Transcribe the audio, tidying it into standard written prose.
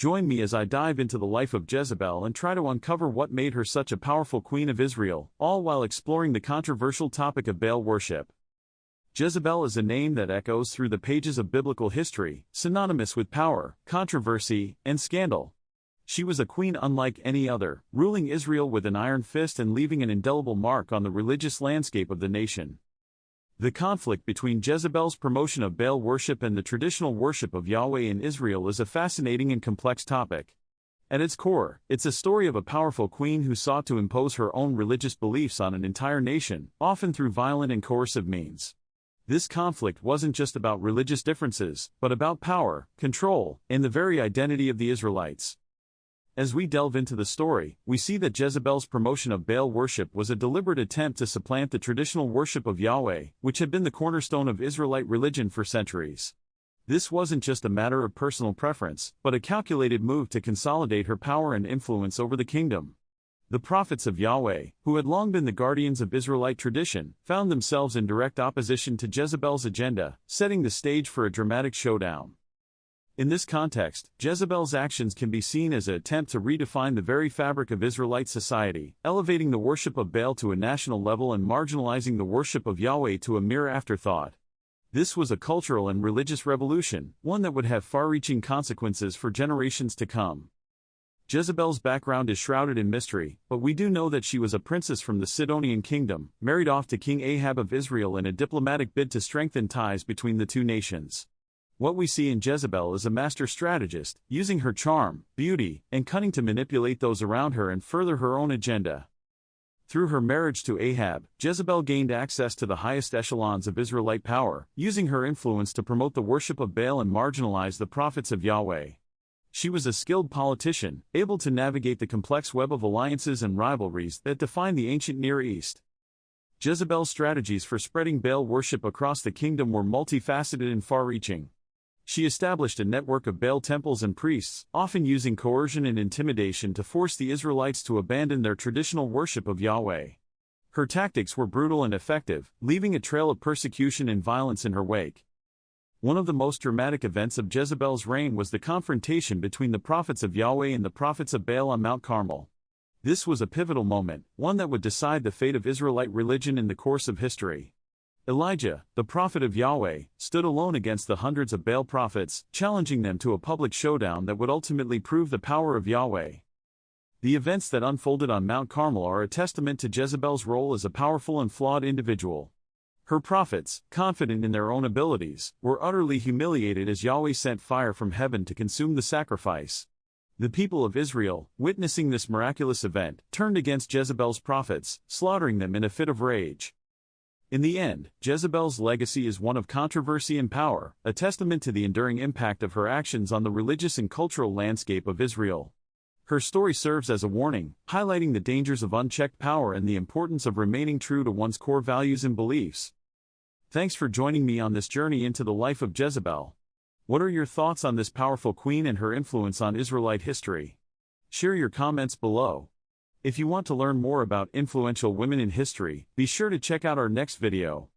Join me as I dive into the life of Jezebel and try to uncover what made her such a powerful queen of Israel, all while exploring the controversial topic of Baal worship. Jezebel is a name that echoes through the pages of biblical history, synonymous with power, controversy, and scandal. She was a queen unlike any other, ruling Israel with an iron fist and leaving an indelible mark on the religious landscape of the nation. The conflict between Jezebel's promotion of Baal worship and the traditional worship of Yahweh in Israel is a fascinating and complex topic. At its core, it's a story of a powerful queen who sought to impose her own religious beliefs on an entire nation, often through violent and coercive means. This conflict wasn't just about religious differences, but about power, control, and the very identity of the Israelites. As we delve into the story, we see that Jezebel's promotion of Baal worship was a deliberate attempt to supplant the traditional worship of Yahweh, which had been the cornerstone of Israelite religion for centuries. This wasn't just a matter of personal preference, but a calculated move to consolidate her power and influence over the kingdom. The prophets of Yahweh, who had long been the guardians of Israelite tradition, found themselves in direct opposition to Jezebel's agenda, setting the stage for a dramatic showdown. In this context, Jezebel's actions can be seen as an attempt to redefine the very fabric of Israelite society, elevating the worship of Baal to a national level and marginalizing the worship of Yahweh to a mere afterthought. This was a cultural and religious revolution, one that would have far-reaching consequences for generations to come. Jezebel's background is shrouded in mystery, but we do know that she was a princess from the Sidonian kingdom, married off to King Ahab of Israel in a diplomatic bid to strengthen ties between the two nations. What we see in Jezebel is a master strategist, using her charm, beauty, and cunning to manipulate those around her and further her own agenda. Through her marriage to Ahab, Jezebel gained access to the highest echelons of Israelite power, using her influence to promote the worship of Baal and marginalize the prophets of Yahweh. She was a skilled politician, able to navigate the complex web of alliances and rivalries that define the ancient Near East. Jezebel's strategies for spreading Baal worship across the kingdom were multifaceted and far-reaching. She established a network of Baal temples and priests, often using coercion and intimidation to force the Israelites to abandon their traditional worship of Yahweh. Her tactics were brutal and effective, leaving a trail of persecution and violence in her wake. One of the most dramatic events of Jezebel's reign was the confrontation between the prophets of Yahweh and the prophets of Baal on Mount Carmel. This was a pivotal moment, one that would decide the fate of Israelite religion in the course of history. Elijah, the prophet of Yahweh, stood alone against the hundreds of Baal prophets, challenging them to a public showdown that would ultimately prove the power of Yahweh. The events that unfolded on Mount Carmel are a testament to Jezebel's role as a powerful and flawed individual. Her prophets, confident in their own abilities, were utterly humiliated as Yahweh sent fire from heaven to consume the sacrifice. The people of Israel, witnessing this miraculous event, turned against Jezebel's prophets, slaughtering them in a fit of rage. In the end, Jezebel's legacy is one of controversy and power, a testament to the enduring impact of her actions on the religious and cultural landscape of Israel. Her story serves as a warning, highlighting the dangers of unchecked power and the importance of remaining true to one's core values and beliefs. Thanks for joining me on this journey into the life of Jezebel. What are your thoughts on this powerful queen and her influence on Israelite history? Share your comments below. If you want to learn more about influential women in history, be sure to check out our next video.